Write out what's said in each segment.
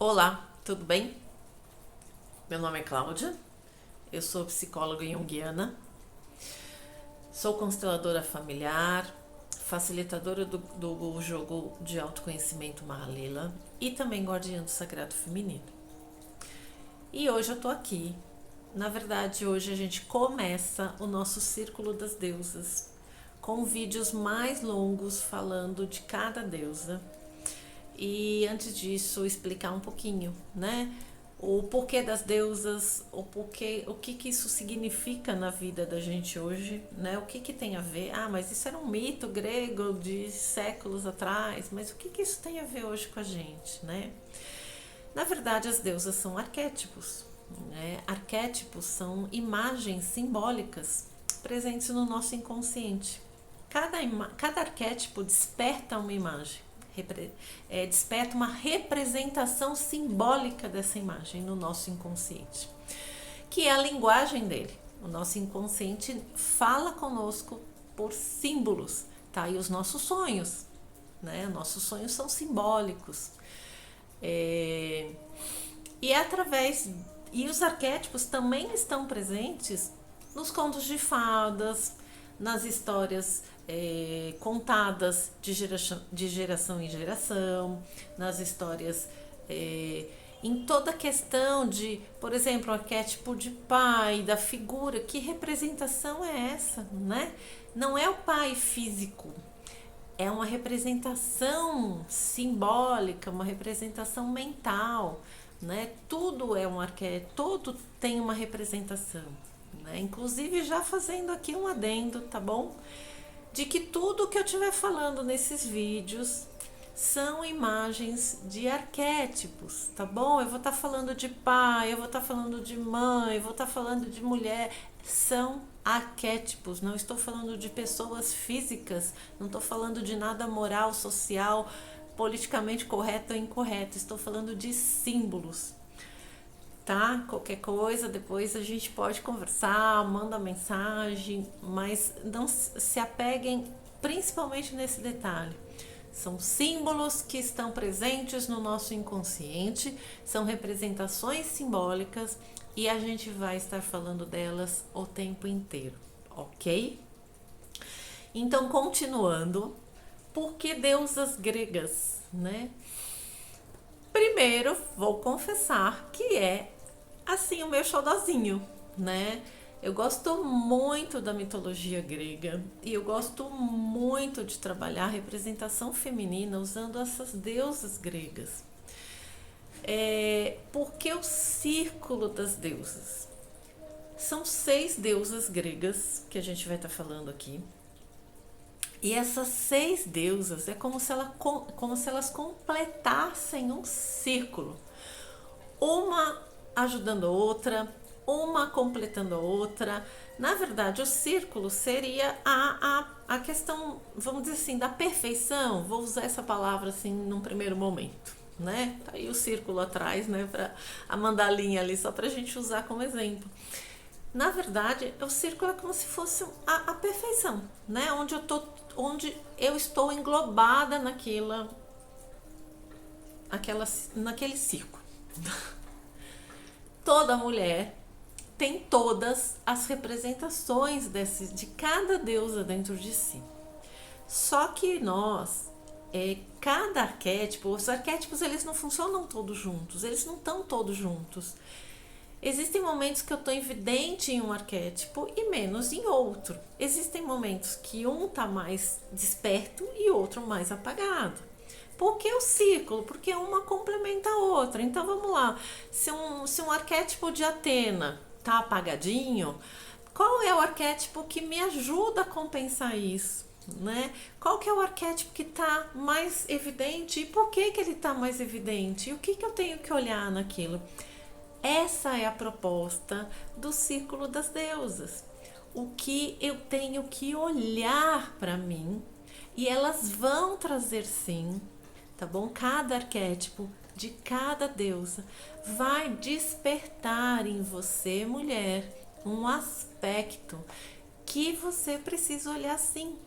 Olá, tudo bem? Meu nome é Cláudia, eu sou psicóloga junguiana, sou consteladora familiar, facilitadora do jogo de autoconhecimento Mahalila e também guardiã do sagrado feminino. E hoje eu tô aqui. Na verdade, hoje a gente começa o nosso Círculo das Deusas com vídeos mais longos falando de cada deusa. E antes disso, explicar um pouquinho, né? O porquê das deusas, o que isso significa na vida da gente hoje, né? O que tem a ver? Ah, mas isso era um mito grego de séculos atrás, mas o que isso tem a ver hoje com a gente, né? Na verdade, as deusas são arquétipos, né? Arquétipos são imagens simbólicas presentes no nosso inconsciente. Cada arquétipo desperta uma imagem, desperta uma representação simbólica dessa imagem no nosso inconsciente, que é a linguagem dele. O nosso inconsciente fala conosco por símbolos, tá? E os nossos sonhos, né? Nossos sonhos são simbólicos. E através e os arquétipos também estão presentes nos contos de fadas, nas histórias contadas de geração em geração, nas histórias em toda a questão de, por exemplo, o arquétipo de pai, da figura, que representação é essa, né? Não é o pai físico, é uma representação simbólica, uma representação mental, né? Tudo é um arquétipo, tudo tem uma representação, né? Inclusive já fazendo aqui um adendo, tá bom? De que tudo que eu estiver falando nesses vídeos são imagens de arquétipos, tá bom? Eu vou estar falando de pai, eu vou estar falando de mãe, eu vou estar falando de mulher. São arquétipos, não estou falando de pessoas físicas, não estou falando de nada moral, social, politicamente correto ou incorreto, estou falando de símbolos, tá? Qualquer coisa, depois a gente pode conversar, manda mensagem, mas não se apeguem principalmente nesse detalhe. São símbolos que estão presentes no nosso inconsciente, são representações simbólicas e a gente vai estar falando delas o tempo inteiro, ok? Então, continuando, por que deusas gregas, né? Primeiro, vou confessar que é assim o meu xodozinho, né? Eu gosto muito da mitologia grega e eu gosto muito de trabalhar a representação feminina usando essas deusas gregas. Porque o círculo das deusas? São 6 deusas gregas que a gente vai estar falando aqui. E essas 6 deusas é como se elas completassem um círculo. Uma ajudando a outra, uma completando a outra. Na verdade, o círculo seria a questão, vamos dizer assim, da perfeição. Vou usar essa palavra assim num primeiro momento, né? Tá aí o círculo atrás, né? A mandalinha ali, só pra gente usar como exemplo. Na verdade, o círculo é como se fosse a perfeição, né? Onde eu estou englobada naquele círculo. Toda mulher tem todas as representações de cada deusa dentro de si. Só que cada arquétipo, os arquétipos eles não funcionam todos juntos, eles não estão todos juntos. Existem momentos que eu estou evidente em um arquétipo e menos em outro. Existem momentos que um está mais desperto e outro mais apagado. Por que o círculo? Porque uma complementa a outra. Então vamos lá. Se um arquétipo de Atena está apagadinho, qual é o arquétipo que me ajuda a compensar isso? Né? Qual que é o arquétipo que está mais evidente e por que ele está mais evidente? E o que eu tenho que olhar naquilo? Essa é a proposta do Círculo das Deusas. O que eu tenho que olhar para mim e elas vão trazer sim, tá bom? Cada arquétipo de cada deusa vai despertar em você, mulher, um aspecto que você precisa olhar sim.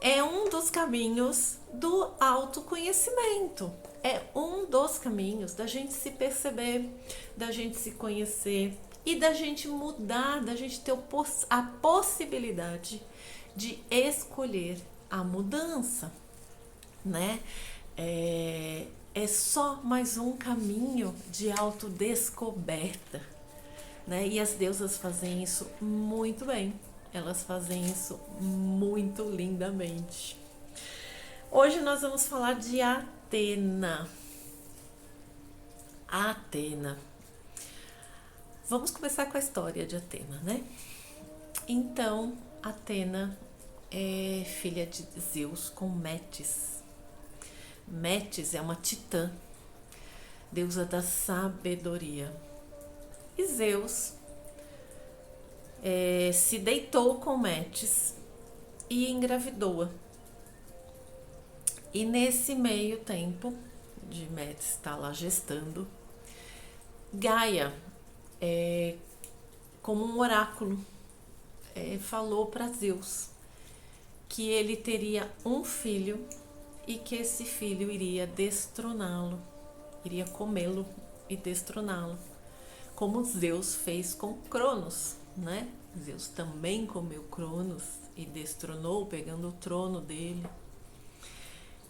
É um dos caminhos do autoconhecimento. É um dos caminhos da gente se perceber, da gente se conhecer e da gente mudar, da gente ter a possibilidade de escolher a mudança, né? É só mais um caminho de autodescoberta, né? E as deusas fazem isso muito bem. Elas fazem isso muito lindamente. Hoje nós vamos falar de Atena. Atena. Vamos começar com a história de Atena, né? Então, Atena é filha de Zeus com Metis. Metis é uma titã, deusa da sabedoria. E Zeus se deitou com Metis e engravidou-a. E nesse meio tempo de Metis estar lá gestando, Gaia, como um oráculo, falou para Zeus que ele teria um filho e que esse filho iria destroná-lo, iria comê-lo e destroná-lo, como Zeus fez com Cronos, né? Zeus também comeu Cronos e destronou, pegando o trono dele.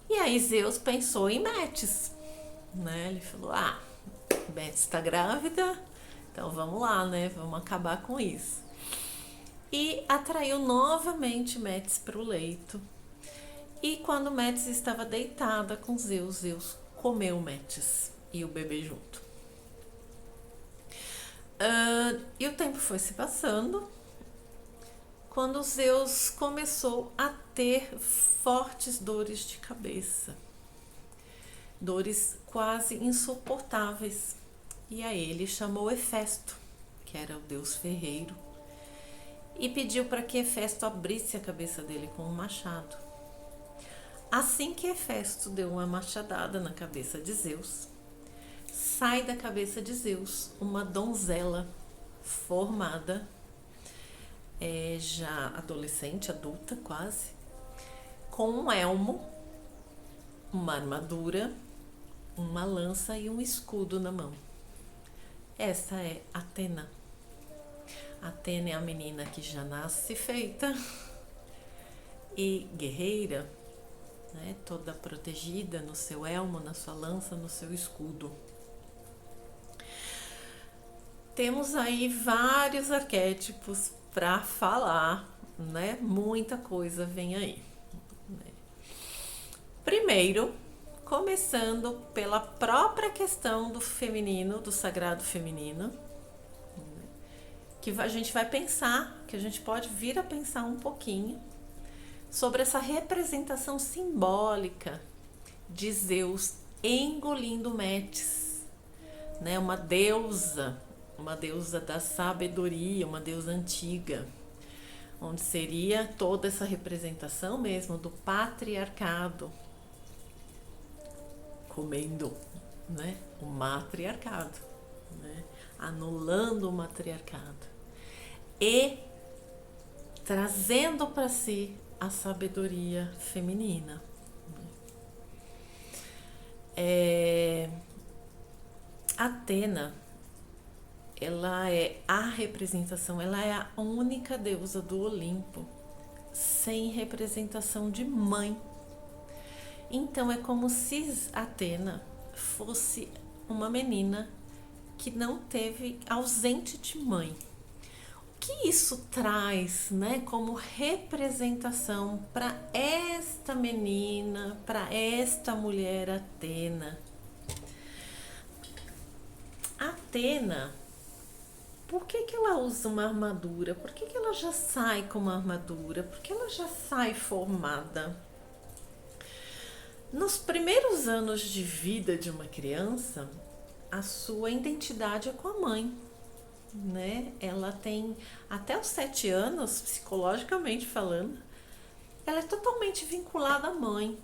E aí Zeus pensou em Metis, né? Ele falou, Metis está grávida, então vamos lá, né? Vamos acabar com isso. E atraiu novamente Metis para o leito. E quando Metis estava deitada com Zeus, Zeus comeu Metis e o bebê junto. E o tempo foi se passando, quando Zeus começou a ter fortes dores de cabeça, dores quase insuportáveis. E aí ele chamou Hefesto, que era o deus ferreiro, e pediu para que Hefesto abrisse a cabeça dele com um machado. Assim que Hefesto deu uma machadada na cabeça de Zeus, sai da cabeça de Zeus uma donzela formada, já adolescente, adulta quase, com um elmo, uma armadura, uma lança e um escudo na mão. Essa é Atena. Atena é a menina que já nasce feita e guerreira, né? Toda protegida no seu elmo, na sua lança, no seu escudo. Temos aí vários arquétipos para falar, né? Muita coisa vem aí. Primeiro, começando pela própria questão do feminino, do sagrado feminino, que a gente vai pensar, que a gente pode vir a pensar um pouquinho sobre essa representação simbólica de Zeus engolindo Metis, né? Uma deusa da sabedoria, uma deusa antiga, onde seria toda essa representação mesmo do patriarcado comendo, né? O matriarcado, né? Anulando o matriarcado e trazendo para si a sabedoria feminina. Atena, ela é a representação, ela é a única deusa do Olimpo sem representação de mãe. Então é como se Atena fosse uma menina que não teve, ausente de mãe. O que isso traz, né, como representação para esta menina, para esta mulher Atena? Atena, por que ela usa uma armadura? Por que ela já sai com uma armadura? Por que ela já sai formada? Nos primeiros anos de vida de uma criança, a sua identidade é com a mãe, né? Ela tem até os 7 anos, psicologicamente falando, ela é totalmente vinculada à mãe,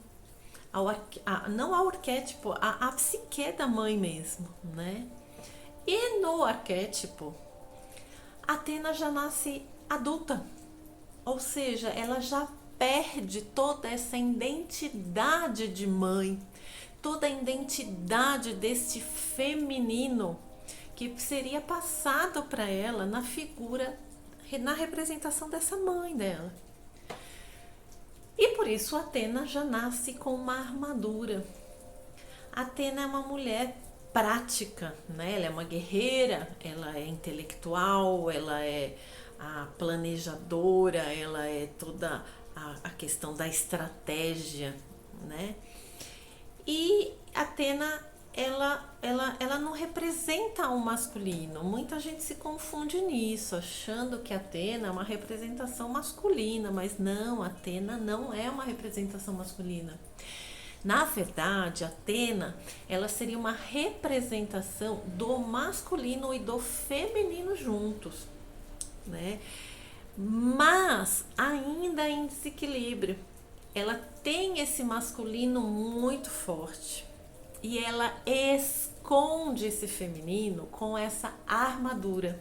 não ao arquétipo, à psique da mãe mesmo, né? E no arquétipo, Atena já nasce adulta, ou seja, ela já perde toda essa identidade de mãe, toda a identidade desse feminino que seria passado para ela na figura, na representação dessa mãe dela. E por isso Atena já nasce com uma armadura. Atena é uma mulher prática, né? Ela é uma guerreira, ela é intelectual, ela é a planejadora, ela é toda a questão da estratégia, né? E Atena, ela não representa o masculino. Muita gente se confunde nisso, achando que Atena é uma representação masculina, mas não, Atena não é uma representação masculina. Na verdade, Atena, ela seria uma representação do masculino e do feminino juntos, né? Mas ainda em desequilíbrio. Ela tem esse masculino muito forte e ela esconde esse feminino com essa armadura.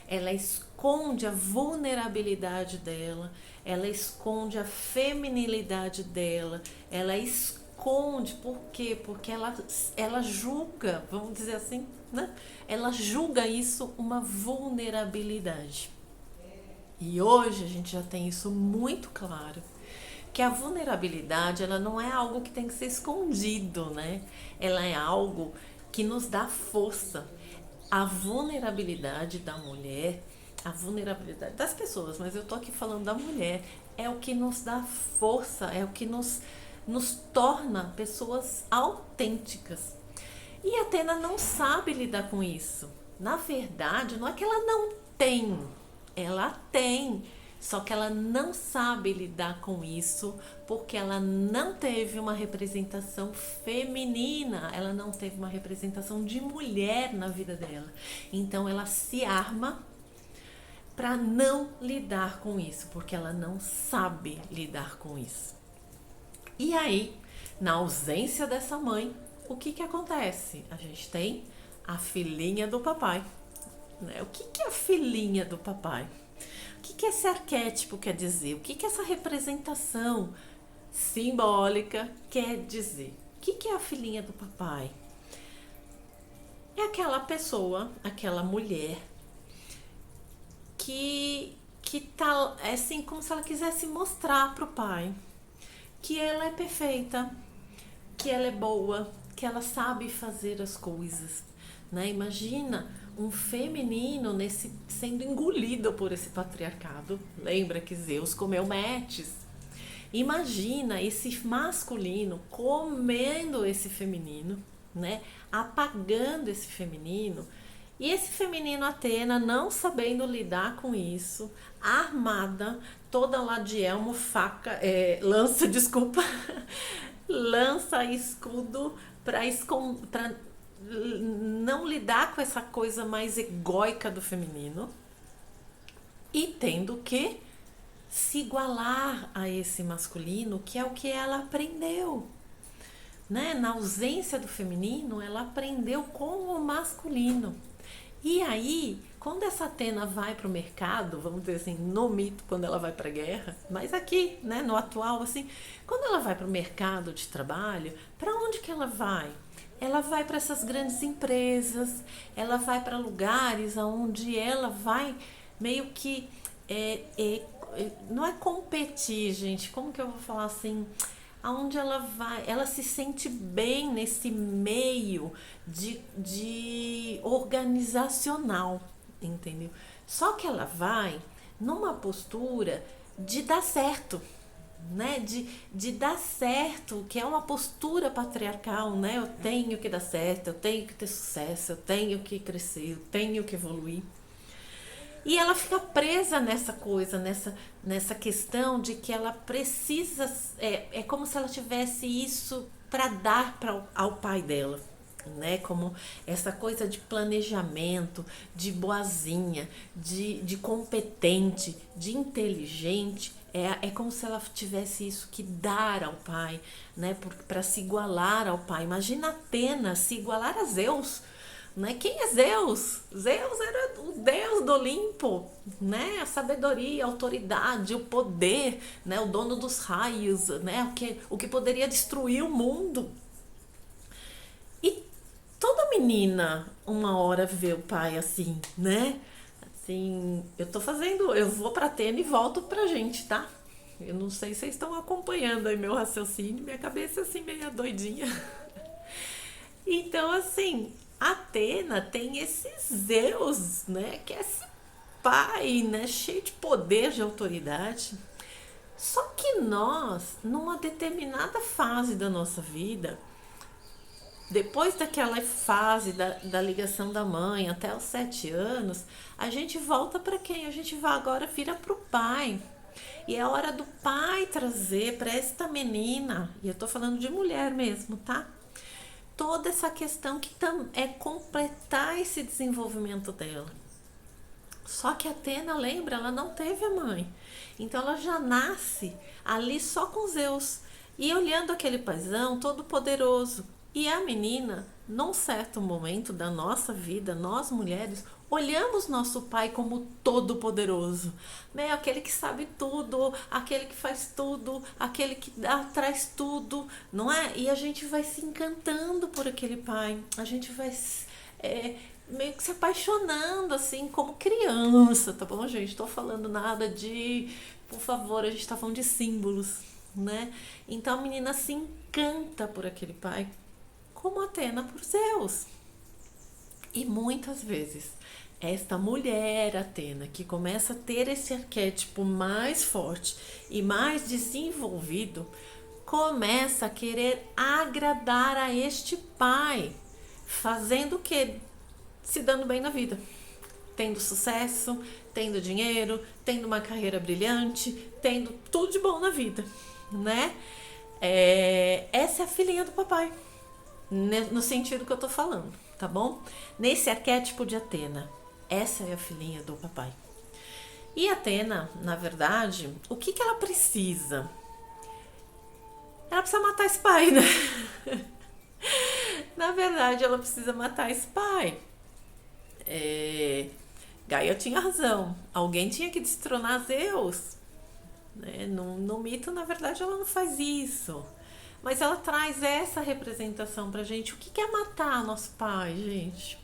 Ela esconde a vulnerabilidade dela, ela esconde a feminilidade dela, ela esconde, por quê? Porque ela julga, vamos dizer assim, né? Ela julga isso uma vulnerabilidade. E hoje a gente já tem isso muito claro, que a vulnerabilidade, ela não é algo que tem que ser escondido, né? Ela é algo que nos dá força. A vulnerabilidade da mulher, a vulnerabilidade das pessoas, mas eu tô aqui falando da mulher, é o que nos dá força, é o que nos torna pessoas autênticas. E a Atena não sabe lidar com isso. Na verdade, não é que ela não tem, ela tem, só que ela não sabe lidar com isso porque ela não teve uma representação feminina, ela não teve uma representação de mulher na vida dela. Então ela se arma para não lidar com isso, porque ela não sabe lidar com isso. E aí, na ausência dessa mãe, o que acontece? A gente tem a filhinha do papai, né? O que é a filhinha do papai? O que esse arquétipo quer dizer? O que essa representação simbólica quer dizer? O que é a filhinha do papai? É aquela pessoa, aquela mulher que tá assim como se ela quisesse mostrar pro pai que ela é perfeita, que ela é boa, que ela sabe fazer as coisas, né? Imagina um feminino sendo engolido por esse patriarcado. Lembra que Zeus comeu Metis? Imagina esse masculino comendo esse feminino, né? Apagando esse feminino. E esse feminino Atena não sabendo lidar com isso, armada, toda lá de elmo, faca, lança, desculpa, lança escudo para não lidar com essa coisa mais egóica do feminino e tendo que se igualar a esse masculino, que é o que ela aprendeu, né? Na ausência do feminino, ela aprendeu com o masculino. E aí, quando essa Atena vai para o mercado, vamos dizer assim, no mito, quando ela vai para a guerra, mas aqui, né, no atual, assim, quando ela vai para o mercado de trabalho, para onde que ela vai? Ela vai para essas grandes empresas, ela vai para lugares onde ela vai meio que não é competir, gente, como que eu vou falar assim? Aonde ela vai, ela se sente bem nesse meio de organizacional, entendeu? Só que ela vai numa postura de dar certo, né? De dar certo, que é uma postura patriarcal, né? Eu tenho que dar certo, eu tenho que ter sucesso, eu tenho que crescer, eu tenho que evoluir. E ela fica presa nessa coisa, nessa questão de que ela precisa, é como se ela tivesse isso para dar ao pai dela, né? Como essa coisa de planejamento, de boazinha, de competente, de inteligente, é como se ela tivesse isso que dar ao pai, né? Para se igualar ao pai. Imagina Atena se igualar a Zeus. Né? Quem é Zeus? Zeus era o deus do Olimpo, né? A sabedoria, a autoridade, o poder, né? O dono dos raios, né? O que poderia destruir o mundo. E toda menina, uma hora vê o pai assim, né? Assim, eu vou pra Atena e volto pra gente, tá? Eu não sei se vocês estão acompanhando aí meu raciocínio, minha cabeça é assim meio doidinha. Então, assim, Atena tem esse Zeus, né? Que é esse pai, né? Cheio de poder, de autoridade. Só que nós, numa determinada fase da nossa vida, depois daquela fase da ligação da mãe até os 7 anos, a gente volta para quem? A gente vai agora vira para o pai. E é hora do pai trazer para esta menina, e eu tô falando de mulher mesmo, tá? Toda essa questão que é completar esse desenvolvimento dela. Só que a Atena, lembra, ela não teve a mãe. Então ela já nasce ali só com Zeus. E olhando aquele paizão todo poderoso. E a menina, num certo momento da nossa vida, nós mulheres, olhamos nosso pai como todo poderoso. Né? Aquele que sabe tudo, aquele que faz tudo, aquele que traz tudo, não é? E a gente vai se encantando por aquele pai. A gente vai meio que se apaixonando, assim, como criança, tá bom, gente? Tô falando nada de... Por favor, a gente tá falando de símbolos, né? Então a menina se encanta por aquele pai, como Atena por Zeus. E muitas vezes, esta mulher Atena, que começa a ter esse arquétipo mais forte e mais desenvolvido, começa a querer agradar a este pai, fazendo o que? Se dando bem na vida, tendo sucesso, tendo dinheiro, tendo uma carreira brilhante, tendo tudo de bom na vida, né? Essa é a filhinha do papai, no sentido que eu tô falando, tá bom? Nesse arquétipo de Atena, essa é a filhinha do papai. E Atena, na verdade, o que ela precisa? Ela precisa matar esse pai, né? Na verdade, ela precisa matar esse pai. Gaia tinha razão. Alguém tinha que destronar Zeus. Né? No mito, na verdade, ela não faz isso. Mas ela traz essa representação pra gente. O que é matar nosso pai, gente?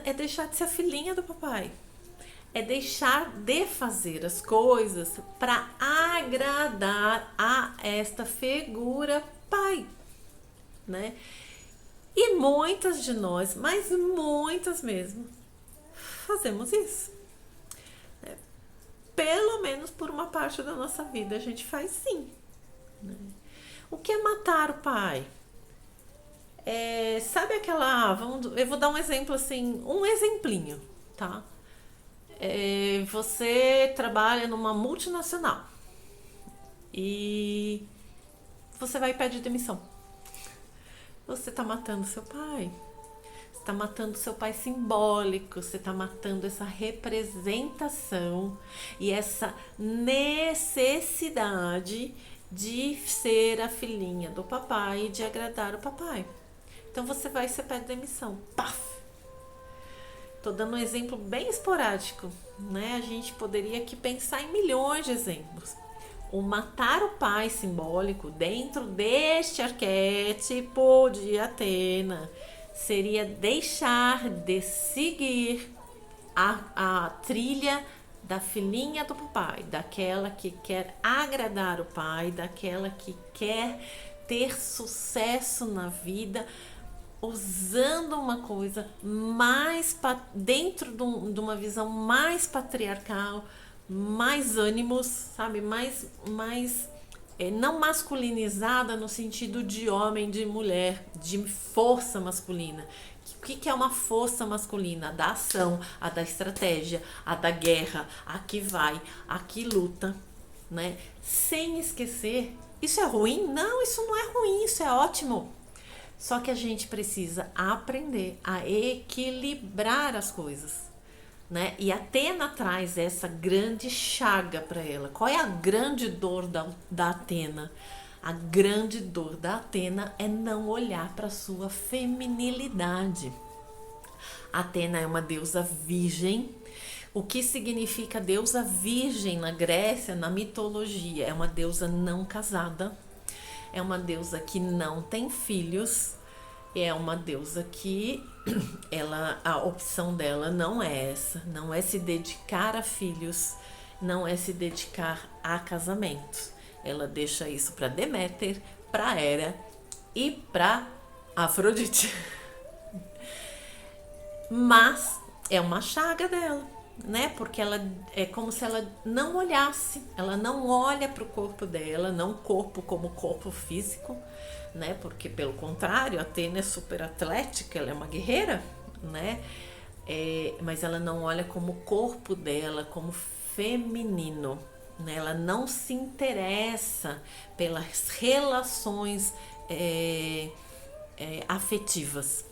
É deixar de ser a filhinha do papai. É deixar de fazer as coisas para agradar a esta figura pai, né? E muitas de nós, mas muitas mesmo, fazemos isso. Pelo menos por uma parte da nossa vida a gente faz sim. Né? O que é matar o pai? Sabe aquela... eu vou dar um exemplo assim, um exemplinho, tá? Você trabalha numa multinacional e você vai e pede demissão. Você tá matando seu pai. Você tá matando seu pai simbólico. Você tá matando essa representação e essa necessidade de ser a filhinha do papai e de agradar o papai. Então você vai e você pede demissão. Paf! Tô dando um exemplo bem esporádico, né? A gente poderia aqui pensar em milhões de exemplos. O matar o pai simbólico dentro deste arquétipo de Atena seria deixar de seguir a trilha da filhinha do papai, daquela que quer agradar o pai, daquela que quer ter sucesso na vida, usando uma coisa mais dentro de uma visão mais patriarcal, mais ânimos, sabe? Mais não masculinizada no sentido de homem, de mulher, de força masculina. O que é uma força masculina? A da ação, a da estratégia, a da guerra, a que vai, a que luta, né? Sem esquecer, isso é ruim? Não, isso não é ruim, isso é ótimo. Só que a gente precisa aprender a equilibrar as coisas, né? E Atena traz essa grande chaga para ela. Qual é a grande dor da Atena? A grande dor da Atena é não olhar para sua feminilidade. Atena é uma deusa virgem. O que significa deusa virgem na Grécia, na mitologia? É uma deusa não casada, é uma deusa que não tem filhos, é uma deusa que a opção dela não é essa, não é se dedicar a filhos, não é se dedicar a casamentos. Ela deixa isso para Deméter, para Hera e para Afrodite. Mas é uma chaga dela, né? Porque ela é como se ela não olhasse, ela não olha para o corpo dela, não corpo como corpo físico, né? Porque pelo contrário, a Atena é super atlética, ela é uma guerreira, né? Mas ela não olha como corpo dela, como feminino, né? Ela não se interessa pelas relações afetivas.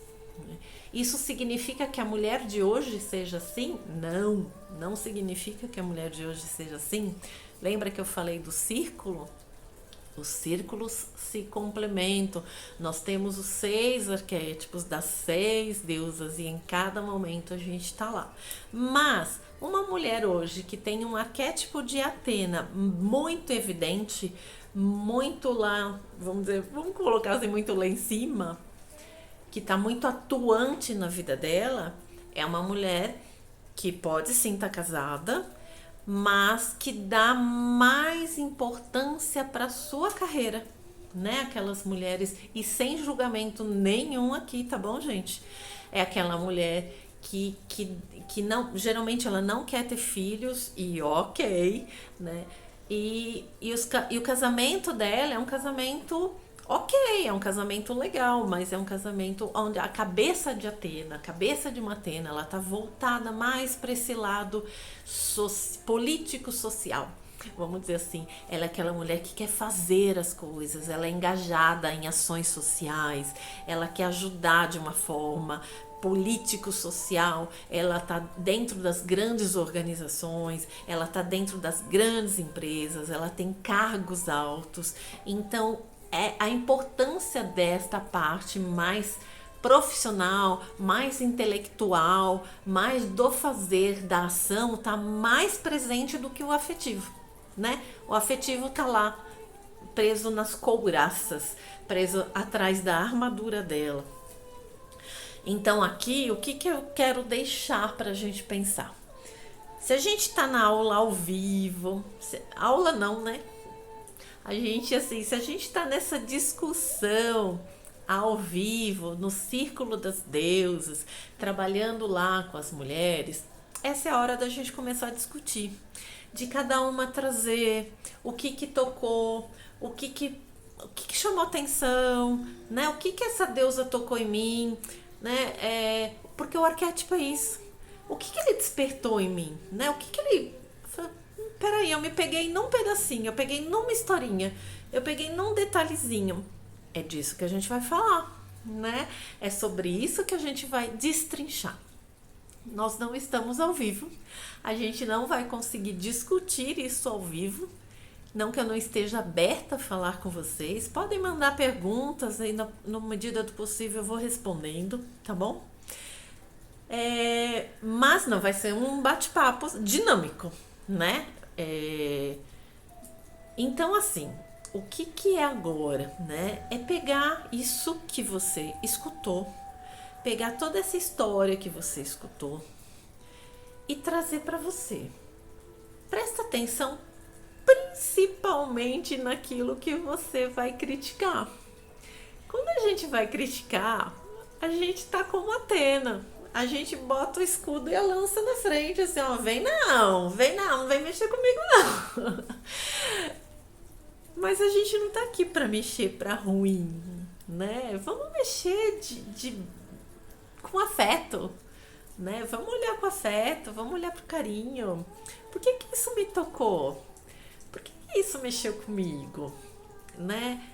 Isso significa que a mulher de hoje seja assim? Não, não significa que a mulher de hoje seja assim. Lembra que eu falei do círculo? Os círculos se complementam. Nós temos os 6 arquétipos das 6 deusas e em cada momento a gente está lá. Mas uma mulher hoje que tem um arquétipo de Atena muito evidente, muito lá, vamos colocar assim, muito lá em cima, que está muito atuante na vida dela, é uma mulher que pode sim estar casada, mas que dá mais importância para sua carreira, né? Aquelas mulheres, e sem julgamento nenhum aqui, tá bom, gente? É aquela mulher que não, geralmente ela não quer ter filhos, e ok, né? E o casamento dela é um casamento ok, é um casamento legal, mas é um casamento onde a cabeça de Atena, a cabeça de uma Atena, ela tá voltada mais para esse lado político-social. Vamos dizer assim, ela é aquela mulher que quer fazer as coisas, ela é engajada em ações sociais, ela quer ajudar de uma forma político-social, ela está dentro das grandes organizações, ela está dentro das grandes empresas, ela tem cargos altos. Então, a importância desta parte mais profissional, mais intelectual, mais do fazer, da ação, está mais presente do que o afetivo, né? O afetivo está lá, preso nas couraças, preso atrás da armadura dela. Então aqui, o que eu quero deixar para a gente pensar? Se a gente está na aula ao vivo, aula não, né? A gente, assim, se a gente está nessa discussão ao vivo, no círculo das deusas, trabalhando lá com as mulheres, essa é a hora da gente começar a discutir. De cada uma trazer o que tocou, o que chamou atenção, né? O que essa deusa tocou em mim, né? Porque o arquétipo é isso. O que ele despertou em mim, né? O que ele... Peraí, eu me peguei num pedacinho, eu peguei numa historinha, eu peguei num detalhezinho. É disso que a gente vai falar, né? É sobre isso que a gente vai destrinchar. Nós não estamos ao vivo, a gente não vai conseguir discutir isso ao vivo. Não que eu não esteja aberta a falar com vocês. Podem mandar perguntas aí, na medida do possível eu vou respondendo, tá bom? Mas não vai ser um bate-papo dinâmico, né? Então, assim, o que é agora, né? É pegar isso que você escutou, pegar toda essa história que você escutou e trazer para você. Presta atenção principalmente naquilo que você vai criticar. Quando a gente vai criticar, a gente tá como Atena. A gente bota o escudo e a lança na frente, assim, ó, não vem mexer comigo não. Mas a gente não tá aqui pra mexer pra ruim, né? Vamos mexer com afeto, né? Vamos olhar com afeto, vamos olhar pro carinho. Por que isso me tocou? Por que isso mexeu comigo, né?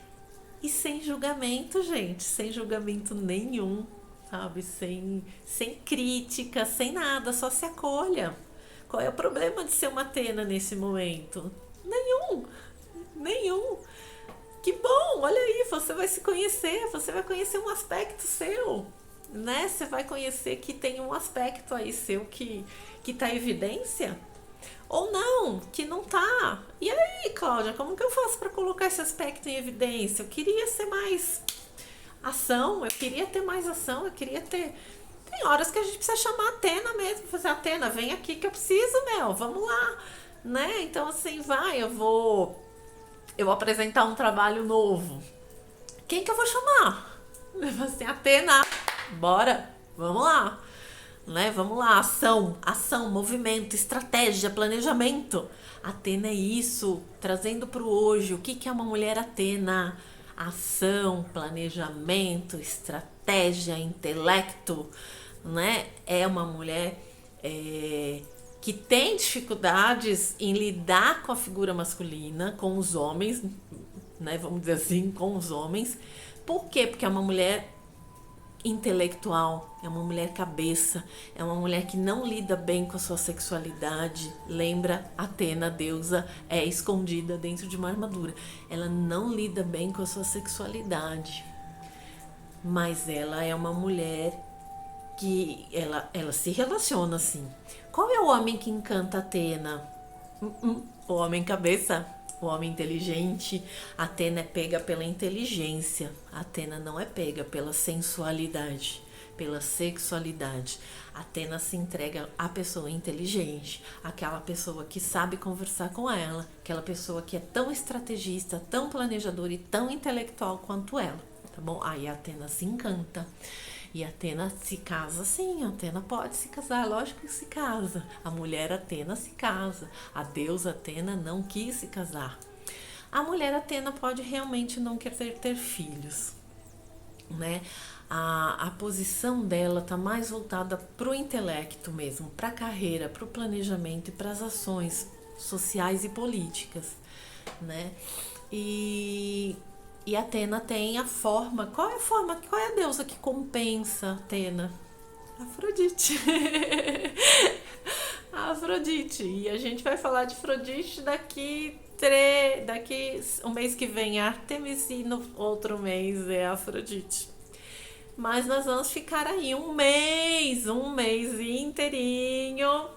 E sem julgamento, gente, sem julgamento nenhum, sabe? Sem crítica, sem nada, só se acolha. Qual é o problema de ser uma Atena nesse momento? Nenhum. Que bom, olha aí, você vai se conhecer, você vai conhecer um aspecto seu, né? Você vai conhecer que tem um aspecto aí seu que tá em evidência. Ou não, que não tá. E aí, Cláudia, como que eu faço para colocar esse aspecto em evidência? Eu queria ser mais ação, eu queria ter mais ação, eu queria ter. Tem horas que a gente precisa chamar a Atena mesmo, fazer Atena, vem aqui que eu preciso, meu, vamos lá, né? Então assim, eu vou apresentar um trabalho novo. Quem que eu vou chamar? Eu vou assim, Atena, bora, vamos lá. Né? Vamos lá, ação, movimento, estratégia, planejamento. Atena é isso, trazendo para o hoje. O que é uma mulher Atena? Ação, planejamento, estratégia, intelecto, né? É uma mulher que tem dificuldades em lidar com a figura masculina, com os homens, né? Vamos dizer assim, com os homens. Por quê? Porque é uma mulher intelectual, é uma mulher cabeça, é uma mulher que não lida bem com a sua sexualidade. Lembra, Atena, deusa, é escondida dentro de uma armadura. Ela não lida bem com a sua sexualidade, mas ela é uma mulher que ela se relaciona assim. Qual é o homem que encanta Atena? O homem cabeça, o homem inteligente. Atena é pega pela inteligência. Atena não é pega pela sensualidade, pela sexualidade. Atena se entrega à pessoa inteligente, aquela pessoa que sabe conversar com ela, aquela pessoa que é tão estrategista, tão planejadora e tão intelectual quanto ela, tá bom? Aí a Atena se encanta. E Atena se casa, sim, Atena pode se casar, lógico que se casa. A mulher Atena se casa, a deusa Atena não quis se casar. A mulher Atena pode realmente não querer ter filhos, né? A posição dela tá mais voltada pro intelecto mesmo, pra carreira, pro planejamento e pras ações sociais e políticas, né? E Atena tem a forma. Qual é a forma? Qual é a deusa que compensa Atena? Afrodite. A Afrodite. E a gente vai falar de Afrodite daqui o mês que vem é Artemis e no outro mês é Afrodite. Mas nós vamos ficar aí um mês inteirinho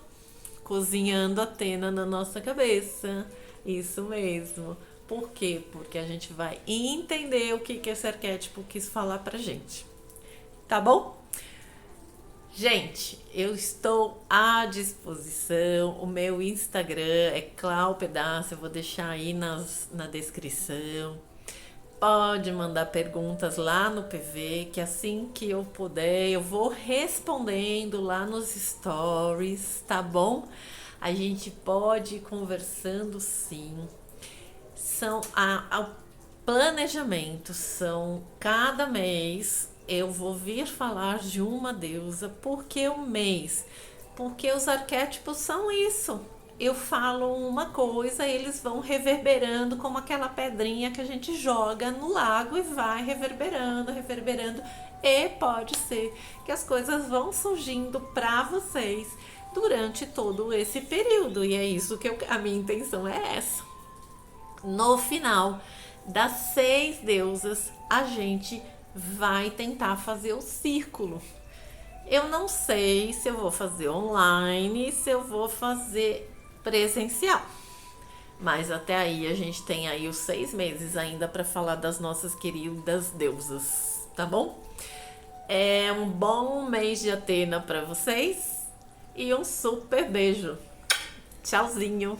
cozinhando Atena na nossa cabeça. Isso mesmo. Por quê? Porque a gente vai entender o que esse arquétipo quis falar pra gente. Tá bom? Gente, eu estou à disposição. O meu Instagram é Clau Pedaço. Eu vou deixar aí na descrição. Pode mandar perguntas lá no PV, que assim que eu puder, eu vou respondendo lá nos stories, tá bom? A gente pode ir conversando sim. São o planejamento, são cada mês eu vou vir falar de uma deusa. Por que o mês? Porque os arquétipos são isso. Eu falo uma coisa, eles vão reverberando como aquela pedrinha que a gente joga no lago e vai reverberando, reverberando. E pode ser que as coisas vão surgindo para vocês durante todo esse período. E é isso que a minha intenção é essa. No final das 6 deusas, a gente vai tentar fazer o círculo. Eu não sei se eu vou fazer online, se eu vou fazer presencial. Mas até aí a gente tem aí os 6 meses ainda para falar das nossas queridas deusas, tá bom? É um bom mês de Atena para vocês e um super beijo. Tchauzinho.